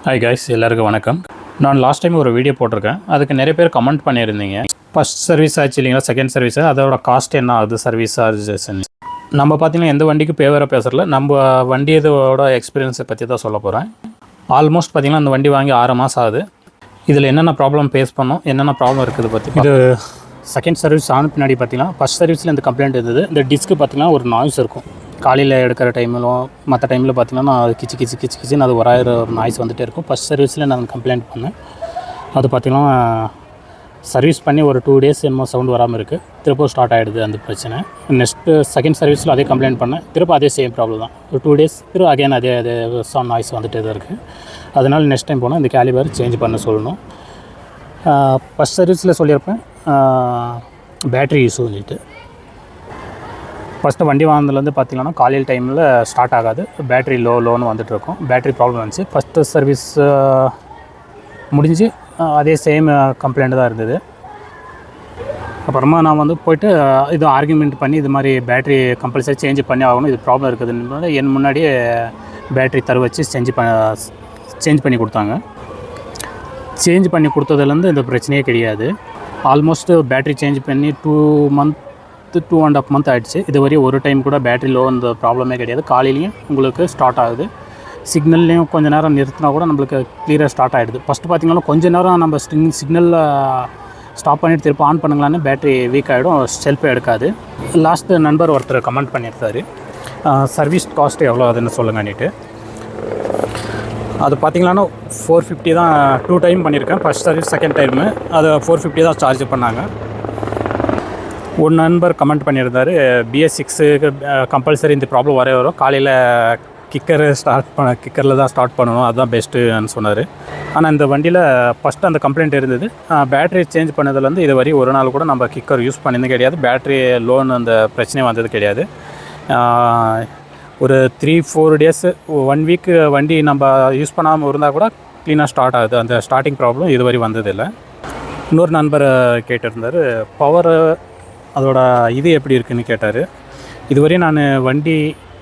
Hi guys, எல்லாருக்கும் வணக்கம். நான் லாஸ்ட் டைம் ஒரு வீடியோ போட்டிருக்கேன். அதுக்கு நிறைய பேர் கமெண்ட் பண்ணியிருந்தீங்க. ஃபஸ்ட் சர்வீஸ் ஆச்சு இல்லைங்களா, செகண்ட் சர்வீஸு, அதோட காஸ்ட் என்ன ஆகுது, சர்வீஸ் சார்ஜஸ்ன்னு. நம்ம பார்த்தீங்கன்னா எந்த வண்டிக்கு பேவராக பேசுகிறல, நம்ம வண்டி இதோட எக்ஸ்பீரியன்ஸை பற்றி தான் சொல்ல போகிறேன். ஆல்மோஸ்ட் பார்த்திங்கன்னா அந்த வண்டி வாங்கி 6 மாதம் ஆகுது. இதில் என்னென்ன ப்ராப்ளம் ஃபேஸ் பண்ணோம், என்னென்ன ப்ராப்ளம் இருக்குது பற்றி. இது செகண்ட் சர்வீஸ் ஆன பின்னாடி பார்த்திங்கன்னா ஃபஸ்ட் சர்வீஸில் இந்த கம்ப்ளைண்ட் இருந்தது. இந்த டிஸ்க்கு பார்த்திங்கன்னா ஒரு நாய்ஸ் இருக்கும். காலையில் எடுக்கிற டைமிலும் மற்ற டைமில் பார்த்திங்கன்னா நான் கிச்சு கிச்சுன்னு அது ஒரு நாய்ஸ் வந்துகிட்டே இருக்கும். ஃபஸ்ட் சர்வீஸில் நான் கம்ப்ளைண்ட் பண்ணேன். அது பார்த்திங்கன்னா சர்வீஸ் பண்ணி ஒரு 2 days என்னமோ சவுண்ட் வராமல் இருக்குது. திரும்ப ஸ்டார்ட் ஆகிடுது அந்த பிரச்சனை. நெக்ஸ்ட்டு செகண்ட் சர்வீஸில் அதே கம்ப்ளைண்ட் பண்ணேன். திரும்ப அதே சேம் ப்ராப்ளம் தான். ஒரு 2 days திரும்ப அகைன் அதே சவுண்ட் நாய்ஸ் வந்துகிட்டே தான் இருக்குது. அதனால் நெக்ஸ்ட் டைம் போனால் இந்த கேலிபர் சேஞ்ச் பண்ண சொல்லணும். ஃபஸ்ட் சர்வீஸில் சொல்லியிருப்பேன் பேட்ரி இஷ்யூ சொல்லிட்டு. ஃபஸ்ட்டு வண்டி வாங்கினதுலேருந்து பார்த்திங்கன்னா காலையில் டைமில் ஸ்டார்ட் ஆகாது, பேட்ரி லோன்னு வந்துட்டுருக்கும். பேட்ரி ப்ராப்ளம் வந்துச்சு. ஃபஸ்ட்டு சர்வீஸ் முடிஞ்சு அதே சேம் கம்ப்ளைண்ட் தான் இருந்தது. அப்புறமா நான் போயிட்டு இது ஆர்கியூமெண்ட் பண்ணி இது மாதிரி பேட்ரி கம்பல்சரி சேஞ்ச் பண்ணி ஆகணும், இது ப்ராப்ளம் இருக்குதுன்னு என் முன்னாடியே பேட்ரி வச்சு சேஞ்ச் பண்ணி கொடுத்தாங்க. சேஞ்ச் பண்ணி கொடுத்ததுலேருந்து இந்த பிரச்சனையே கிடையாது. ஆல்மோஸ்ட் பேட்ரி சேஞ்ச் பண்ணி 2.5 month ஆகிடுச்சு. இது வரையும் ஒரு டைம் கூட பேட்ரி லோ இந்த ப்ராப்ளமே கிடையாது. காலையிலையும் உங்களுக்கு ஸ்டார்ட் ஆகுது, சிக்னல்லையும் கொஞ்சம் நேரம் நிறுத்தினா கூட நம்மளுக்கு கிளியராக ஸ்டார்ட் ஆகிடுது. ஃபஸ்ட்டு பார்த்திங்கன்னா கொஞ்சம் நேரம் நம்ம சிக்னலில் ஸ்டாப் பண்ணிவிட்டு திருப்பி ஆன் பண்ணுங்களான்னு பேட்ரி வீக் ஆகிடும், செல்ஃபே எடுக்காது. லாஸ்ட்டு நண்பர் ஒருத்தர் கமெண்ட் பண்ணியிருந்தார், சர்வீஸ் காஸ்ட் எவ்வளோ அதுன்னு சொல்லுங்கன்னிட்டு. அது பார்த்திங்களான்னா 450 தான் 2 டைம் பண்ணியிருக்கேன். ஃபஸ்ட் சர்வீஸ் செகண்ட் டைமு அது 450 தான் சார்ஜ் பண்ணாங்க. ஒரு நண்பர் கமெண்ட் பண்ணியிருந்தார், BS6 கம்பல்சரி இந்த ப்ராப்ளம் வரும், காலையில் கிக்கரில் தான் ஸ்டார்ட் பண்ணணும், அதுதான் பெஸ்ட்டுன்னு சொன்னார். ஆனால் இந்த வண்டியில் ஃபஸ்ட்டு அந்த கம்ப்ளைண்ட் இருந்தது. பேட்ரி சேஞ்ச் பண்ணதுலேருந்து இது வரையும் ஒரு நாள் கூட நம்ம கிக்கர் யூஸ் பண்ணியது கிடையாது. பேட்ரி லோன் அந்த பிரச்சனை வந்தது கிடையாது. ஒரு 3-4 days 1 week வண்டி நம்ம யூஸ் பண்ணாமல் இருந்தால் கூட க்ளீனாக ஸ்டார்ட் ஆகுது. அந்த ஸ்டார்டிங் ப்ராப்ளம் இது வரையும் வந்ததில்லை. இன்னொரு நண்பர் கேட்டிருந்தார், பவர் அதோட இது எப்படி இருக்குதுன்னு கேட்டார். இதுவரையும் நான் வண்டி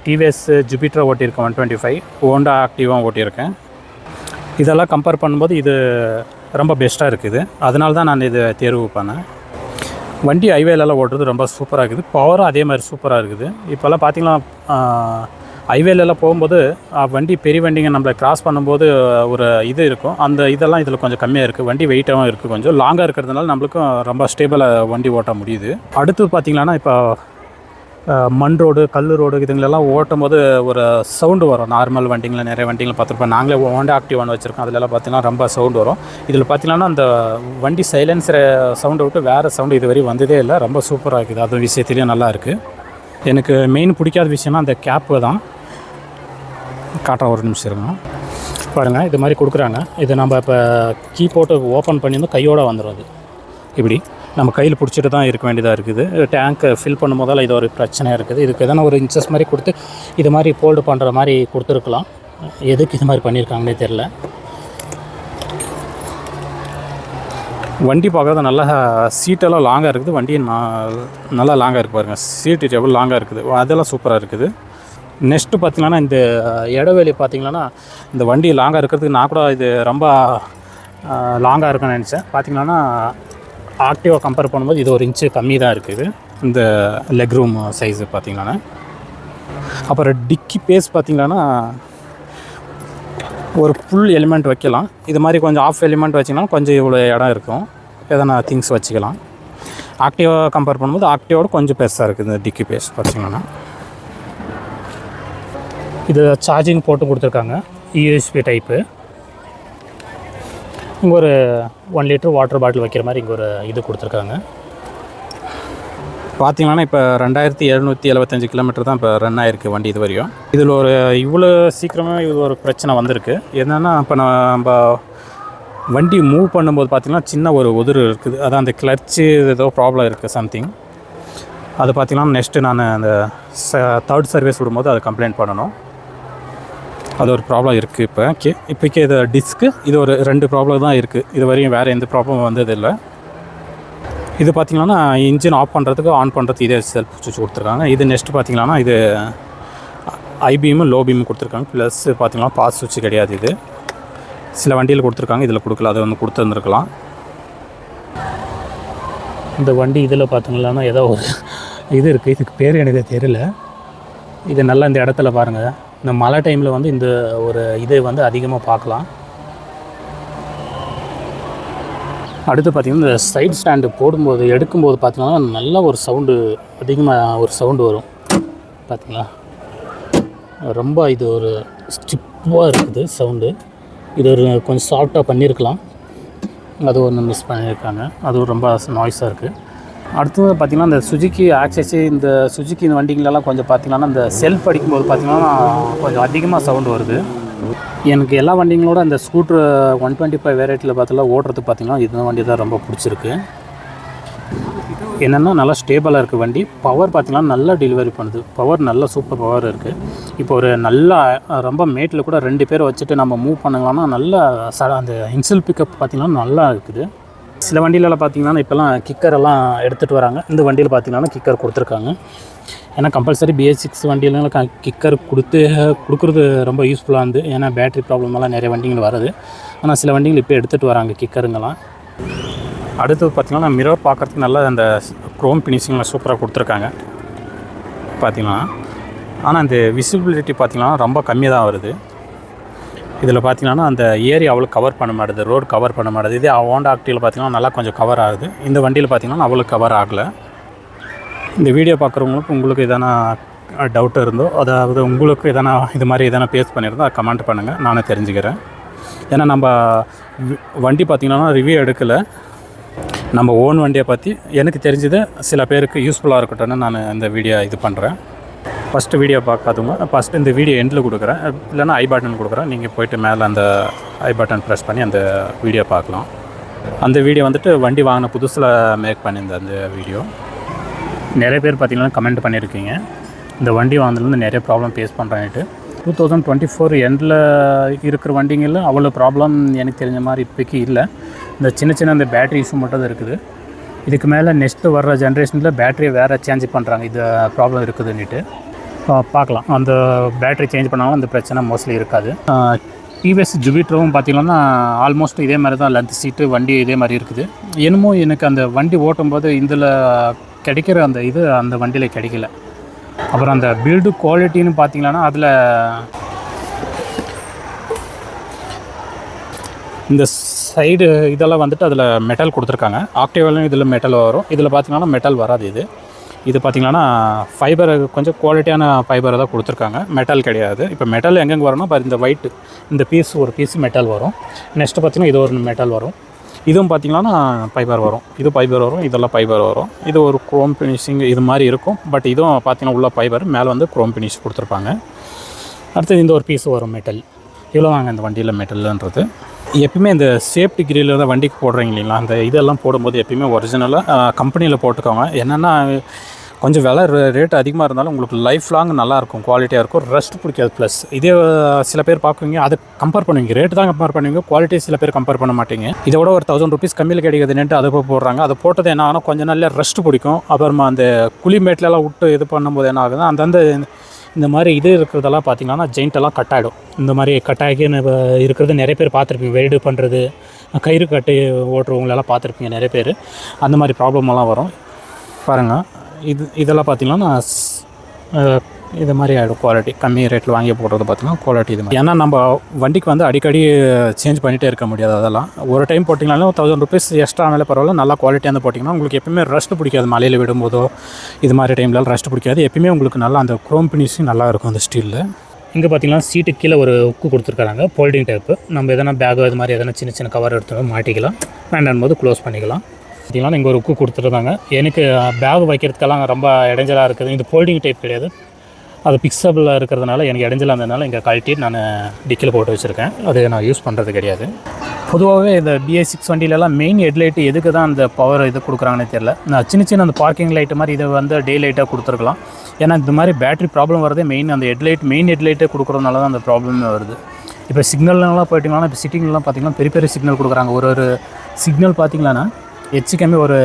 டிவிஎஸ் ஜூபிட்டர் ஓட்டியிருக்கேன், 125, ஹோண்டா ஆக்டிவா ஓட்டியிருக்கேன். இதெல்லாம் கம்பேர் பண்ணும்போது இது ரொம்ப பெஸ்ட்டாக இருக்குது. அதனால தான் நான் இதை தேர்வு பண்ணேன். வண்டி ஹைவேலெல்லாம் ஓட்டுறது ரொம்ப சூப்பராக இருக்குது. பவரும் அதே மாதிரி சூப்பராக இருக்குது. இப்போல்லாம் பார்த்திங்கன்னா ஹைவேலெல்லாம் போகும்போது வண்டி பெரிய வண்டிங்க நம்மளை கிராஸ் பண்ணும்போது ஒரு இது இருக்கும், அந்த இதெல்லாம் இதில் கொஞ்சம் கம்மியாக இருக்குது. வண்டி வெயிட்டாகவும் இருக்குது, கொஞ்சம் லாங்காக இருக்கிறதுனால நம்மளுக்கும் ரொம்ப ஸ்டேபிளாக வண்டி ஓட்ட முடியுது. அடுத்து பார்த்திங்கன்னா இப்போ மண் ரோடு, கல் ரோடு இதுங்களெல்லாம் ஓட்டும் போது ஒரு சவுண்டு வரும். நார்மல் வண்டிங்களில் நிறைய வண்டிங்களை பார்த்துருப்பேன். நாங்களே ஹோண்டா ஆக்டிவ் ஒன்று வச்சுருக்கோம், அதிலெல்லாம் பார்த்திங்கன்னா ரொம்ப சவுண்டு வரும். இதில் பார்த்திங்கன்னா அந்த வண்டி சைலன்ஸர் சவுண்டை விட்டு வேறு சவுண்டு இது வரையும் வந்ததே இல்லை. ரொம்ப சூப்பராக இருக்குது. அது விஷயத்துலேயும் நல்லா இருக்குது. எனக்கு மெயின் பிடிக்காத விஷயம்னா அந்த கேப்பு தான். காட்டுறேன், ஒரு நிமிஷம் இருங்க பாருங்கள். இது மாதிரி கொடுக்குறாங்க. இது நம்ம இப்போ கீ போட்டு ஓப்பன் பண்ணியிருந்தோம், கையோடு வந்துடும். அது இப்படி நம்ம கையில் பிடிச்சிட்டு தான் இருக்க வேண்டியதாக இருக்குது. டேங்க்கை ஃபில் பண்ணும் போதால் இது ஒரு பிரச்சனையாக இருக்குது. இதுக்கு எதனா ஒரு இன்ச்சஸ் மாதிரி கொடுத்து இது மாதிரி ஃபோல்டு பண்ணுற மாதிரி கொடுத்துருக்கலாம். எதுக்கு இது மாதிரி பண்ணியிருக்காங்கன்னே தெரில. வண்டி பார்க்குறது நல்லா சீட்டெல்லாம் லாங்காக இருக்குது. வண்டி நல்லா லாங்காக இருக்குது பாருங்கள். சீட்டு எவ்வளோ லாங்காக இருக்குது, அதெல்லாம் சூப்பராக இருக்குது. நெக்ஸ்ட்டு பார்த்திங்கன்னா இந்த இடவெளி பார்த்திங்கன்னா இந்த வண்டி லாங்காக இருக்கிறதுக்கு நான் கூட இது ரொம்ப லாங்காக இருக்குன்னு நினச்சேன். பார்த்திங்கன்னா ஆக்டிவாக கம்பேர் பண்ணும்போது இது 1 inch கம்மி தான் இருக்குது இந்த லெக் ரூம் சைஸு பார்த்திங்கன்னா. அப்புறம் டிக்கி பேஸ் பார்த்திங்கன்னா ஒரு ஃபுல் எலிமெண்ட் வைக்கலாம். இது மாதிரி கொஞ்சம் ஆஃப் எலிமெண்ட் வச்சிங்கன்னா கொஞ்சம் இவ்வளோ இடம் இருக்கும், எதனா திங்ஸ் வச்சுக்கலாம். ஆக்டிவாக கம்பேர் பண்ணும்போது ஆக்டிவோட கொஞ்சம் பெருசாக இருக்குது இந்த டிக்கி பேஸ் பார்த்திங்கன்னா. இது சார்ஜிங் போட்டு கொடுத்துருக்காங்க, USB டைப்பு. இங்கே ஒரு 1 liter வாட்டர் பாட்டில் வைக்கிற மாதிரி இங்கே ஒரு இது கொடுத்துருக்காங்க. பார்த்திங்கன்னா இப்போ 2775 கிலோமீட்டர் தான் இப்போ ரன் ஆகிருக்கு வண்டி இது வரையும். இதில் ஒரு இவ்வளோ சீக்கிரமாக இது ஒரு பிரச்சனை வந்திருக்கு. என்னென்னா இப்போ நம்ம வண்டி மூவ் பண்ணும்போது பார்த்திங்கன்னா சின்ன ஒரு உதிர் இருக்குது. அதான் அந்த கிளர்ச்சி ஏதோ ப்ராப்ளம் இருக்குது சம்திங். அது பார்த்திங்கன்னா நெக்ஸ்ட்டு நான் அந்த 3rd சர்வீஸ் விடும்போது அதை கம்ப்ளைண்ட் பண்ணணும். அது ஒரு ப்ராப்ளம் இருக்குது. இப்போக்கே இது டிஸ்க்கு இது ஒரு 2 ப்ராப்ளம் தான் இருக்குது. இது வரையும் வேறு எந்த ப்ராப்ளமும் வந்ததில்லை. இது பார்த்திங்கன்னா இன்ஜின் ஆஃப் பண்ணுறதுக்கு ஆன் பண்ணுறதுக்கு இதே செல்ஃப் சுவிட்ச் கொடுத்துருக்காங்க. இது நெக்ஸ்ட்டு பார்த்திங்கன்னா இது ஐபீமு லோ பீமு கொடுத்துருக்காங்க. ப்ளஸ் பார்த்திங்கன்னா பாஸ் சுவிட்ச் கிடையாது. இது சில வண்டியில் கொடுத்துருக்காங்க, இதில் கொடுக்கல, அதை வந்து கொடுத்துருந்துருக்கலாம். இந்த வண்டி இதில் பார்த்தீங்கன்னா ஏதோ ஒரு இது இருக்குது, இதுக்கு பேர் எனக்கு தெரியல. இது நல்லா இந்த இடத்துல பாருங்கள், இந்த மழை டைமில் வந்து இந்த ஒரு இது வந்து அதிகமாக பார்க்கலாம். அடுத்து பார்த்திங்கன்னா இந்த சைட் ஸ்டாண்டு போடும்போது எடுக்கும்போது பார்த்திங்கன்னா நல்ல ஒரு சவுண்டு, அதிகமாக ஒரு சவுண்டு வரும் பார்த்திங்களா. ரொம்ப இது ஒரு ஸ்டிப்பாக இருக்குது சவுண்டு. இது ஒரு கொஞ்சம் சாஃப்டாக பண்ணியிருக்கலாம், அது ஒன்று மிஸ் பண்ணியிருக்காங்க, அது ரொம்ப நாய்ஸாக இருக்குது. அடுத்தது பார்த்திங்கன்னா இந்த சுஜுக்கி ஆக்சஸு, இந்த சுஜுக்கி இந்த வண்டிங்களெல்லாம் கொஞ்சம் பார்த்திங்கன்னா இந்த செல்ஃப் அடிக்கும்போது பார்த்திங்கன்னா கொஞ்சம் அதிகமாக சவுண்டு வருது. எனக்கு எல்லா வண்டிங்களோட இந்த ஸ்கூட்ரு 125 வேரியட்டில் பார்த்தீங்கன்னா ஓட்டுறதுக்கு பார்த்திங்கன்னா இந்த வண்டி தான் ரொம்ப பிடிச்சிருக்கு. என்னென்னா நல்லா ஸ்டேபிளாக இருக்குது வண்டி. பவர் பார்த்திங்கன்னா நல்லா டெலிவரி பண்ணுது, பவர் நல்ல சூப்பர் பவர் இருக்குது. இப்போ ஒரு நல்லா ரொம்ப மேட்டில் கூட 2 பேர் வச்சுட்டு நம்ம மூவ் பண்ணுங்களான்னா நல்லா அந்த இன்சில் பிக்கப் பார்த்திங்கன்னா நல்லா இருக்குது. சில வண்டியிலலாம் பார்த்திங்கன்னா இப்போலாம் கிக்கரெல்லாம் எடுத்துகிட்டு வராங்க, இந்த வண்டியில் பார்த்திங்கன்னா கிக்கர் கொடுத்துருக்காங்க. ஏன்னா கம்பல்சரி BS6 வண்டியிலாம் கிக்கர் கொடுக்குறது ரொம்ப யூஸ்ஃபுல்லாக இருந்து, ஏன்னா பேட்ரி ப்ராப்ளமெல்லாம் நிறைய வண்டிகள் வருது. ஆனால் சில வண்டிகள் இப்போ எடுத்துகிட்டு வராங்க கிக்கருங்கெல்லாம். அடுத்து பார்த்திங்கன்னா மிரர் பார்க்குறதுக்கு நல்லா அந்த க்ரோம் ஃபினிஷிங்கில் சூப்பராக கொடுத்துருக்காங்க பார்த்திங்கன்னா. ஆனால் அந்த விசிபிலிட்டி பார்த்திங்கன்னா ரொம்ப கம்மியாக தான் வருது. இதில் பார்த்திங்கன்னா அந்த ஏரியா அவ்வளோ கவர் பண்ண மாட்டுது, ரோடு கவர் பண்ண மாட்டுது. இதே ஹோண்டா ஆக்டிவில் பார்த்திங்கன்னா நல்லா கொஞ்சம் கவர் ஆகுது. இந்த வண்டியில் பார்த்திங்கன்னா அவ்வளோ கவர் ஆகலை. இந்த வீடியோ பார்க்குறவங்களுக்கு உங்களுக்கு எதனா டவுட் இருந்தோ, அதாவது உங்களுக்கு எதனா இது மாதிரி எதனா பேஸ் பண்ணியிருந்தோ அதை கமெண்ட் பண்ணுங்கள், நானே தெரிஞ்சுக்கிறேன். ஏன்னா நம்ம வண்டி பார்த்திங்கன்னா ரிவ்யூ எடுக்கலை, நம்ம ஓன் வண்டியை பற்றி எனக்கு தெரிஞ்சது சில பேருக்கு யூஸ்ஃபுல்லாக இருக்கட்டும்னு நான் இந்த வீடியோ இது பண்ணுறேன். ஃபஸ்ட்டு வீடியோ பார்க்காதவங்க ஃபஸ்ட்டு இந்த வீடியோ எண்டில் கொடுக்குறேன், இல்லைனா ஐ பட்டன் கொடுக்குறேன். நீங்கள் போய்ட்டு மேலே அந்த ஐ பட்டன் ப்ரெஸ் பண்ணி அந்த வீடியோ பார்க்கலாம். அந்த வீடியோ வந்துட்டு வண்டி வாங்கின புதுசில் மேக் பண்ணியிருந்தேன். அந்த வீடியோ நிறைய பேர் பார்த்திங்கன்னா கமெண்ட் பண்ணியிருக்கீங்க, இந்த வண்டி வாங்கினதுலேருந்து நிறைய ப்ராப்ளம் ஃபேஸ் பண்ணுறேன்ட்டு. 2024 எண்டில் இருக்கிற வண்டிங்களில் அவ்வளோ ப்ராப்ளம் எனக்கு தெரிஞ்ச மாதிரி இப்போக்கி இல்லை. இந்த சின்ன அந்த பேட்ரி இஷ்யூ மட்டும் தான் இருக்குது. இதுக்கு மேலே நெக்ஸ்ட்டு வர்ற ஜென்ரேஷனில் பேட்டரியை வேறு சேஞ்ச் பண்ணுறாங்க, இது ப்ராப்ளம் இருக்குதுன்னுட்டு பார்க்கலாம். அந்த பேட்ரி சேஞ்ச் பண்ணாலும் அந்த பிரச்சனை மோஸ்ட்லி இருக்காது. டிவிஎஸ் ஜுபிட்டரும் பார்த்திங்கன்னா ஆல்மோஸ்ட் இதே மாதிரி தான், லென்த் சீட்டு வண்டி இதே மாதிரி இருக்குது. என்னமோ எனக்கு அந்த வண்டி ஓட்டும்போது இதில் கிடைக்கிற அந்த இது அந்த வண்டியில் கிடைக்கல. அப்புறம் அந்த பில்டு குவாலிட்டின்னு பார்த்திங்கன்னா அதில் இந்த சைடு இதெல்லாம் வந்துட்டு அதில் மெட்டல் கொடுத்துருக்காங்க. ஆக்டிவாலையும் இதில் மெட்டல் வரும், இதில் பார்த்திங்கன்னா மெட்டல் வராது. இது பார்த்திங்கன்னா ஃபைபர் கொஞ்சம் குவாலிட்டியான ஃபைபரை தான் கொடுத்துருக்காங்க, மெட்டல் கிடையாது. இப்போ மெட்டல் எங்கெங்கே வரும்னா இந்த ஒயிட்டு இந்த பீஸ் ஒரு பீஸ் மெட்டல் வரும். நெக்ஸ்ட்டு பார்த்திங்கன்னா இது ஒரு மெட்டல் வரும். இதுவும் பார்த்திங்கன்னா ஃபைபர் வரும், இது ஃபைபர் வரும், இதெல்லாம் ஃபைபர் வரும். இது ஒரு க்ரோம் ஃபினிஷிங் இது மாதிரி இருக்கும். பட் இதுவும் பார்த்திங்கன்னா உள்ள ஃபைபர், மேலே வந்து க்ரோம் ஃபினிஷ் கொடுத்துருப்பாங்க. அடுத்தது இந்த ஒரு பீஸ் வரும் மெட்டல். இவ்வளோ வாங்க இந்த வண்டியில் மெட்டல்ன்றது. எப்பயுமே இந்த சேஃப்டி கிரில் தான் வண்டிக்கு போடுறீங்க இல்லைங்களா, அந்த இதெல்லாம் போடும்போது எப்பயுமே ஒரிஜினலாக கம்பெனியில் போட்டுக்கோங்க. என்னென்னா கொஞ்சம் விலை ரேட் அதிகமாக இருந்தாலும் உங்களுக்கு லைஃப் லாங் நல்லாயிருக்கும், குவாலிட்டியாக இருக்கும், ரெஸ்ட் பிடிக்காது. ப்ளஸ் இதே சில பேர் பார்க்குவீங்க, அதை கம்பேர் பண்ணுவீங்க, ரேட்டு தான் கம்பேர் பண்ணுவீங்க, குவாலிட்டி சில பேர் கம்பேர் பண்ண மாட்டீங்க. இதோட ஒரு 1000 ருபீஸ் கம்மியில் கிடைக்குதுன்ட்டு அதை போய் போடுறாங்க. அதை போட்டது என்ன ஆகுனா கொஞ்சம் நாளில் ரெஸ்ட் பிடிக்கும். அப்புறமா அந்த குழிமேட்லலாம் விட்டு இது பண்ணும்போது என்ன ஆகுதுன்னா அந்தந்த இந்த மாதிரி இது இருக்கிறதெல்லாம் பார்த்திங்கன்னா ஜெயிண்டெல்லாம் கட் ஆகிடும். இந்த மாதிரி கட்டாகி இருக்கிறது நிறைய பேர் பார்த்துருப்பீங்க, வெல்டு பண்ணுறது, கயிறு கட்டி ஓட்டுறவங்களெல்லாம் பார்த்துருப்பீங்க நிறைய பேர். அந்த மாதிரி ப்ராப்ளமெல்லாம் வரும் பாருங்கள். இதெல்லாம் பார்த்திங்கன்னா இது மாதிரி ஆகிடும். குவாலிட்டி கம்மி ரேட்டில் வாங்கி போடுறது பார்த்திங்கன்னா குவாலிட்டி இது மாதிரி. ஏன்னா நம்ம வண்டிக்கு வந்து அடிக்கடி சேஞ்ச் பண்ணிகிட்டே இருக்க முடியாது. அதெல்லாம் ஒரு டைம் போட்டிங்கனாலும் 1000 ருபீஸ் எக்ஸ்ட்ரா ஆனாலே பரவாயில்ல, நல்லா குவாலிட்டியாக போட்டிங்கன்னா உங்களுக்கு எப்பயுமே ரெஸ்ட் பிடிக்காது. மலையில் விடும்போதோ இது மாதிரி டைம்லாம் ரெஸ்ட் பிடிக்காது. எப்பயுமே உங்களுக்கு நல்லா அந்த க்ரோம் ஃபினிஷிங் நல்லா இருக்கும் அந்த ஸ்டீலில். இங்கே பார்த்திங்கன்னா சீட்டுக்கு கீழே ஒரு உக்கு கொடுத்துருக்காங்க, ஃபோல்டிங் டைப்பு. நம்ம எதனா பேக் அது மாதிரி எதனா சின்ன கவர் எடுத்து மாட்டிக்கலாம், வேண்டாம் போது க்ளோஸ் பண்ணிக்கலாம். பார்த்திங்கன்னா இங்கே ஒரு உக்கு கொடுத்துருந்தாங்க. எனக்கு பேக் வைக்கிறதுக்கெல்லாம் ரொம்ப இடைஞ்சலாக இருக்குது. இது ஃபோல்டிங் டைப் கிடையாது, அது பிக்சபிளாக இருக்கிறதுனால எனக்கு இடைஞ்சலாக இருந்ததுனால இங்கே கழட்டி நான் டிக்கில் போட்டு வச்சுருக்கேன். அது நான் யூஸ் பண்ணுறது கிடையாது. பொதுவாகவே இந்த BS6 வண்டியிலலாம் மெயின் ஹெட்லைட்டு எதுக்கு தான் அந்த பவர் இது கொடுக்குறாங்கன்னு தெரியல. நான் சின்ன அந்த பார்க்கிங் லைட்டு மாதிரி இதை வந்து டே லைட்டாக கொடுத்துருக்கலாம். ஏன்னா இந்த மாதிரி பேட்டரி ப்ராப்ளம் வரதே மெயின் அந்த மெயின் ஹெட்லைட்டே கொடுக்குறதுனால தான் அந்த ப்ராப்ளமே வருது. இப்போ சிக்னல்லாம் போயிட்டிங்கன்னா இப்போ சிட்டிங்லாம் பார்த்திங்கன்னா பெரிய சிக்னல் கொடுக்குறாங்க. ஒரு சிக்னல் பார்த்திங்களான்னா எச்சுக்கமே ஒரு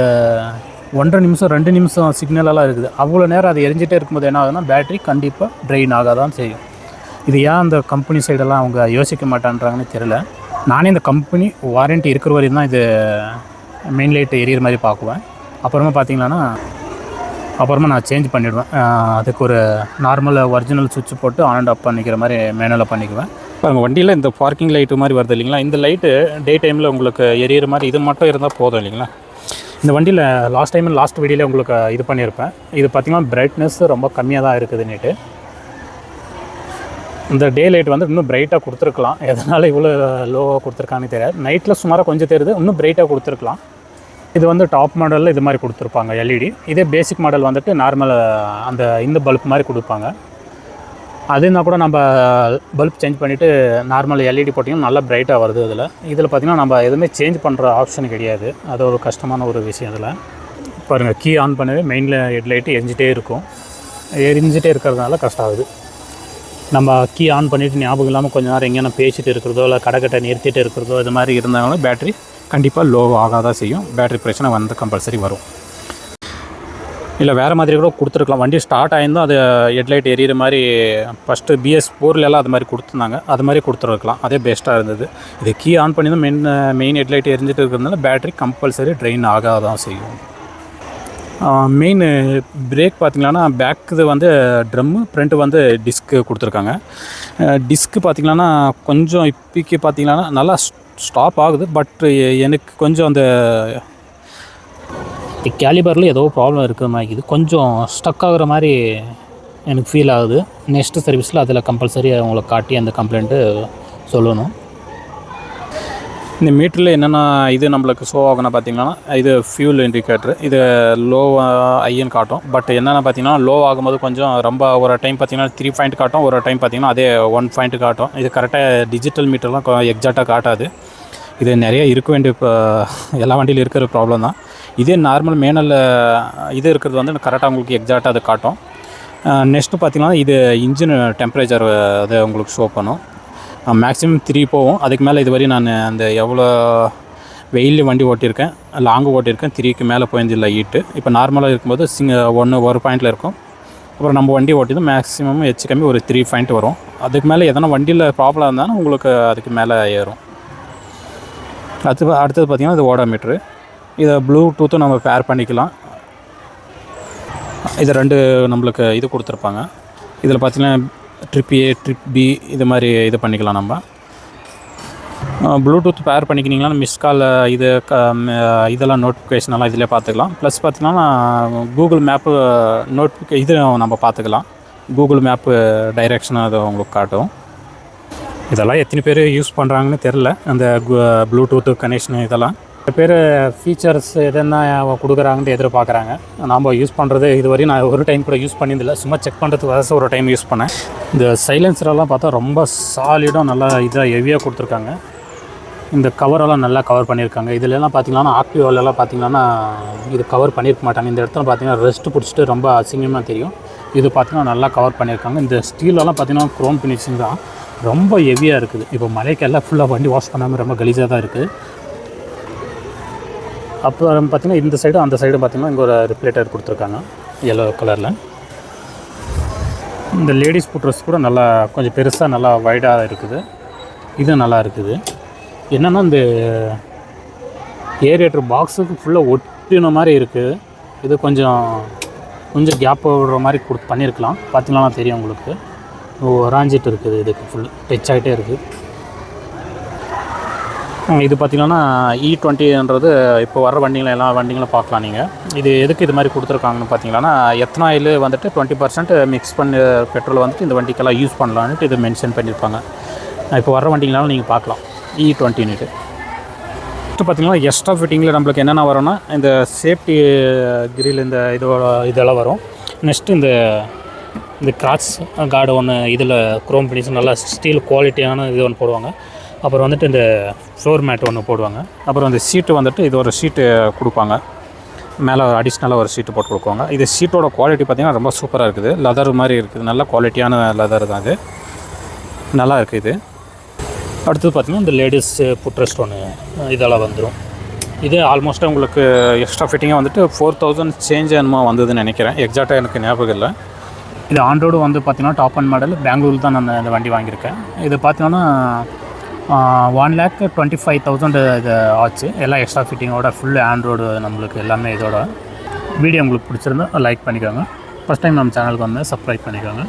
1.5 நிமிஷம் 2 நிமிஷம் சிக்னலெல்லாம் இருக்குது. அவ்வளோ நேரம் அது எரிஞ்சிட்டே இருக்கும்போது என்ன ஆகுதுன்னா பேட்டரி கண்டிப்பாக ட்ரெயின் ஆக தான் செய்யும். இது ஏன் அந்த கம்பெனி சைடெல்லாம் அவங்க யோசிக்க மாட்டான்றாங்கன்னு தெரியல. நானே இந்த கம்பெனி வாரண்ட்டி இருக்கிற வரையும் தான் இது மெயின் லைட் எரியிற மாதிரி பார்க்குவேன். அப்புறமா நான் சேஞ்ச் பண்ணிவிடுவேன். அதுக்கு ஒரு நார்மல் ஒரிஜினல் சுவிட்ச் போட்டு ஆன் அண்ட் ஆஃப் பண்ணிக்கிற மாதிரி மேனுவலாக பண்ணிக்குவேன். பாருங்கள், வண்டியில் இந்த பார்க்கிங் லைட்டு மாதிரி வருது இல்லைங்களா, இந்த லைட்டு டே டைமில் உங்களுக்கு எரியிற மாதிரி இது மட்டும் இருந்தால் போதும் இல்லைங்களா. இந்த வண்டியில் லாஸ்ட் வீடியோவில் உங்களுக்கு இது பண்ணியிருப்பேன். இது பார்த்திங்கன்னா பிரைட்னஸ் ரொம்ப கம்மியாக தான் இருக்குதுன்னுட்டு. இந்த டே லைட் வந்து இன்னும் பிரைட்டாக கொடுத்துருக்கலாம். எதனால் இவ்வளோ லோவாக கொடுத்துருக்கான்னு தெரியாது. நைட்டில் சுமாராக கொஞ்சம் தெரியுது, இன்னும் பிரைட்டாக கொடுத்துருக்கலாம். இது வந்து டாப் மாடலில் இது மாதிரி கொடுத்துருப்பாங்க எல்இடி. இதே பேசிக் மாடல் வந்துட்டு நார்மல் இந்த பல்ப் மாதிரி கொடுப்பாங்க. அதுனா கூட நம்ம பல்ப் சேஞ்ச் பண்ணிவிட்டு நார்மல் எல்இடி போட்டிங்கன்னா நல்லா பிரைட்டாக வருது. இதில் பார்த்திங்கன்னா நம்ம எதுவுமே சேஞ்ச் பண்ணுற ஆப்ஷன் கிடையாது. அது ஒரு கஷ்டமான ஒரு விஷயம். இதில் பாருங்கள், கீ ஆன் பண்ணவே மெயினில் ஹெட்லைட்டு எரிஞ்சிட்டே இருக்கும். எரிஞ்சிட்டே இருக்கிறதுனால கஷ்டம் ஆகுது. நம்ம கீ ஆன் பண்ணிவிட்டு ஞாபகம் இல்லாமல் கொஞ்சம் நேரம் எங்கேனா பேசிட்டு இருக்கிறதோ இல்லை கடைக்கட்டை நிறுத்திட்டு இருக்கிறதோ இது மாதிரி இருந்தாலும் பேட்ரி கண்டிப்பாக லோ ஆகாதான் செய்யும். பேட்ரி பிரச்சனை வந்து கம்பல்சரி வரும். இல்லை வேறு மாதிரி கூட கொடுத்துருக்கலாம். வண்டி ஸ்டார்ட் ஆகிருந்தோம் அது ஹெட்லைட் எரியிற மாதிரி ஃபஸ்ட்டு BS4 அது மாதிரி கொடுத்துருந்தாங்க. அது மாதிரி கொடுத்துருக்கலாம், அதே பெஸ்ட்டாக இருந்தது. இது கீ ஆன் பண்ணி தான் மெயின் ஹெட்லைட் எரிஞ்சிட்டு இருக்கிறதுனால பேட்ரி கம்பல்சரி ட்ரெயின் ஆகாதான் செய்யும். மெயின் பிரேக் பார்த்திங்கன்னா பேக் இது வந்து ட்ரம்மு, ஃப்ரண்ட்டு வந்து டிஸ்க்கு கொடுத்துருக்காங்க. டிஸ்க்கு பார்த்திங்கன்னா கொஞ்சம் இப்போக்கி பார்த்திங்கன்னா நல்லா ஸ்டாப் ஆகுது. பட் எனக்கு கொஞ்சம் அந்த கேலிபரில் ஏதோ ப்ராப்ளம் இருக்கிற மாதிரி இது கொஞ்சம் ஸ்டக் ஆகுற மாதிரி எனக்கு ஃபீல் ஆகுது. நெக்ஸ்ட்டு சர்வீஸில் அதில் கம்பல்சரி அவங்களுக்கு காட்டி அந்த கம்ப்ளைண்ட்டு சொல்லணும். இந்த மீட்டரில் என்னென்ன இது நம்மளுக்கு ஷோ ஆகுனா பார்த்திங்கன்னா இது ஃபியூல் இண்டிகேட்ரு. இது லோ ஐன்னு காட்டும். பட் என்னென்ன பார்த்திங்கன்னா லோ ஆகும்போது கொஞ்சம் ரொம்ப ஒரு டைம் பார்த்திங்கன்னா 3 பாயிண்ட் காட்டும், ஒரு டைம் பார்த்திங்கன்னா அதே 1 பாயிண்ட் காட்டும். இது கரெக்டாக டிஜிட்டல் மீட்டர்லாம் எக்ஸாக்டாக காட்டாது. இது நிறைய இருக்க வேண்டிய எல்லா வண்டியிலும் இருக்கிற ப்ராப்ளம் தான். இதே நார்மல் மேனல் இது இருக்கிறது வந்து கரெக்டாக உங்களுக்கு எக்ஸாக்டாக அது காட்டும். நெக்ஸ்ட்டு பார்த்திங்கன்னா இது இன்ஜின் டெம்பரேச்சர் அதை உங்களுக்கு ஷோ பண்ணும். மேக்ஸிமம் 3 போகும். அதுக்கு மேலே இது வரையும் நான் அந்த எவ்வளோ வெயில் வண்டி ஓட்டியிருக்கேன், லாங்கு ஓட்டியிருக்கேன், 3க்கு மேலே போயிருந்தில்லை ஹீட்டு. இப்போ நார்மலாக இருக்கும்போது 1 பாயிண்டில் இருக்கும். அப்புறம் நம்ம வண்டி ஓட்டியது மேக்ஸிமம் ஹெச் கம்மி ஒரு 3 பாயிண்ட் வரும். அதுக்கு மேலே எதனா வண்டியில் ப்ராப்ளம் இருந்தாலும் உங்களுக்கு அதுக்கு மேலே ஏறும். அடுத்தது பார்த்திங்கன்னா இது ஓடோமீட்ரு. இதை ப்ளூடூத்தும் நம்ம பேர் பண்ணிக்கலாம். இது 2 நம்மளுக்கு இது கொடுத்துருப்பாங்க. இதில் பார்த்திங்கன்னா ட்ரிப் A, ட்ரிப் B இது மாதிரி இது பண்ணிக்கலாம். நம்ம ப்ளூடூத் பேர் பண்ணிக்கினீங்கன்னா மிஸ் கால் இதெல்லாம் நோட்டிஃபிகேஷனெல்லாம் இதிலே பார்த்துக்கலாம். ப்ளஸ் பார்த்திங்கன்னா கூகுள் மேப்பு இது நம்ம பார்த்துக்கலாம். கூகுள் மேப்பு டைரெக்ஷனாக அதை உங்களுக்கு காட்டும். இதெல்லாம் எத்தனை பேர் யூஸ் பண்ணுறாங்கன்னு தெரில, அந்த ப்ளூடூத்து கனெக்ஷனு இதெல்லாம். சில பேர் ஃபீச்சர்ஸ் எதுனா கொடுக்குறாங்கன்ட்டு எதிர்பார்க்குறாங்க. நாம் யூஸ் பண்ணுறது இதுவரையும் நான் ஒரு டைம் கூட யூஸ் பண்ணியதில்லை. சும்மா செக் பண்ணுறதுக்கு ஒரு டைம் யூஸ் பண்ணேன். இந்த சைலன்சரெல்லாம் பார்த்தா ரொம்ப சாலிடாக நல்லா இதாக ஹெவியாக கொடுத்துருக்காங்க. இந்த கவரெல்லாம் நல்லா கவர் பண்ணியிருக்காங்க. இதிலெல்லாம் பார்த்திங்கன்னா ஆக்டிவாலெல்லாம் பார்த்திங்கன்னா இது கவர் பண்ணியிருக்க மாட்டாங்க. இந்த இடத்துல பார்த்திங்கன்னா ரெஸ்ட்டு பிடிச்சிட்டு ரொம்ப அசிங்கமாக தெரியும். இது பார்த்திங்கன்னா நல்லா கவர் பண்ணியிருக்காங்க. இந்த ஸ்டீலெல்லாம் பார்த்திங்கன்னா க்ரோம் ஃபினிஷிங் தான், ரொம்ப ஹெவியாக இருக்குது. இப்போ மழைக்கெல்லாம் ஃபுல்லாக வண்டி வாஷ் பண்ணாமல் ரொம்ப கலீஜாக தான் இருக்குது. அப்புறம் பார்த்திங்கன்னா இந்த சைடு அந்த சைடு பார்த்திங்கன்னா இங்கே ஒரு ரிஃப்ளெக்டர் கொடுத்துருக்காங்க எல்லோ கலரில். இந்த லேடிஸ் ஃபுட்ரெஸ் கூட நல்லா கொஞ்சம் பெருசாக நல்லா வைடாக இருக்குது. இது நல்லா இருக்குது. என்னென்னா இந்த ஏரியேட்டர் பாக்ஸுக்கு ஃபுல்லாக ஒட்டின மாதிரி இருக்குது. இது கொஞ்சம் கேப் விடுற மாதிரி பண்ணியிருக்கலாம். பார்த்திங்கன்னா தெரியும் உங்களுக்கு. ராஞ்சிட்டு இருக்குது. இதுக்கு ஃபுல் டச் ஆகிட்டே இருக்குது. இது பார்த்திங்கன்னா E20ன்றது இப்போ வர வண்டிங்களை எல்லா வண்டிங்களும் பார்க்கலாம் நீங்கள். இது எதுக்கு இது மாதிரி கொடுத்துருக்காங்கன்னு பார்த்தீங்கன்னா எத்தனாயில் வந்துட்டு 20% மிக்ஸ் பண்ணி பெட்ரோல் வந்துட்டு இந்த வண்டிக்கெல்லாம் யூஸ் பண்ணலான்ட்டு இது மென்ஷன் பண்ணியிருப்பாங்க. இப்போ வர வண்டிங்களாலும் நீங்கள் பார்க்கலாம் E20ன்ட்டு. ஃபஸ்ட்டு பார்த்திங்கன்னா எக்ஸ்ட்ரா ஃபிட்டிங்கில் நம்மளுக்கு என்னென்ன வரும்னா இந்த சேஃப்டி கிரில் இதெல்லாம் வரும். நெக்ஸ்ட்டு இந்த கிராச் கார்டு ஒன்று இதில் குரோம் ஃபினிஷ் நல்லா ஸ்டீல் குவாலிட்டியான இது ஒன்று போடுவாங்க. அப்புறம் வந்துட்டு இந்த ஃப்ளோர் மேட் ஒன்று போடுவாங்க. அப்புறம் இந்த சீட்டு வந்துட்டு இது ஒரு ஷீட்டு கொடுப்பாங்க. மேலே அடிஷ்னலாக ஒரு ஷீட்டு போட்டு கொடுக்குவாங்க. இது ஷீட்டோட குவாலிட்டி பார்த்திங்கன்னா ரொம்ப சூப்பராக இருக்குது. லெதர் மாதிரி இருக்குது. நல்ல குவாலிட்டியான லெதர் தான் இது, நல்லா இருக்குது இது. அடுத்தது பார்த்திங்கன்னா இந்த லேடிஸ் புட்ரெஸ்ட் ஒன்று இதெல்லாம் வந்துடும். இது ஆல்மோஸ்ட்டாக உங்களுக்கு எக்ஸ்ட்ரா ஃபிட்டிங்காக வந்துட்டு 4000 சேஞ்ச் என்னமோ வந்ததுன்னு நினைக்கிறேன். எக்ஸாக்டாக எனக்கு ஞாபகம் இல்லை. இது ஆண்ட்ராய்டு வந்து பார்த்திங்கன்னா டாப் அண்ட் மாடல். பெங்களூரில் தான் நான் இந்த வண்டி வாங்கியிருக்கேன். இது பார்த்திங்கன்னா 1,25,000 இது ஆச்சு. எல்லாம் எக்ஸ்ட்ரா ஃபிட்டிங்கோட ஃபுல் ஆண்ட்ராய்டு நம்மளுக்கு எல்லாமே இதோட. வீடியோ உங்களுக்கு பிடிச்சிருந்தா லைக் பண்ணிக்கோங்க. ஃபஸ்ட் டைம் நம்ம சேனலுக்கு வந்து சப்ஸ்கிரைப் பண்ணிக்கோங்க.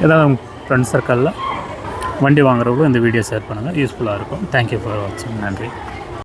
ஏதாவது உங்கள் ஃப்ரெண்ட்ஸ் சர்க்கிளில் வண்டி வாங்குறவங்களும் இந்த வீடியோ ஷேர் பண்ணுங்கள், யூஸ்ஃபுல்லாக இருக்கும். தேங்க்யூ ஃபார் வாட்சிங். நன்றி.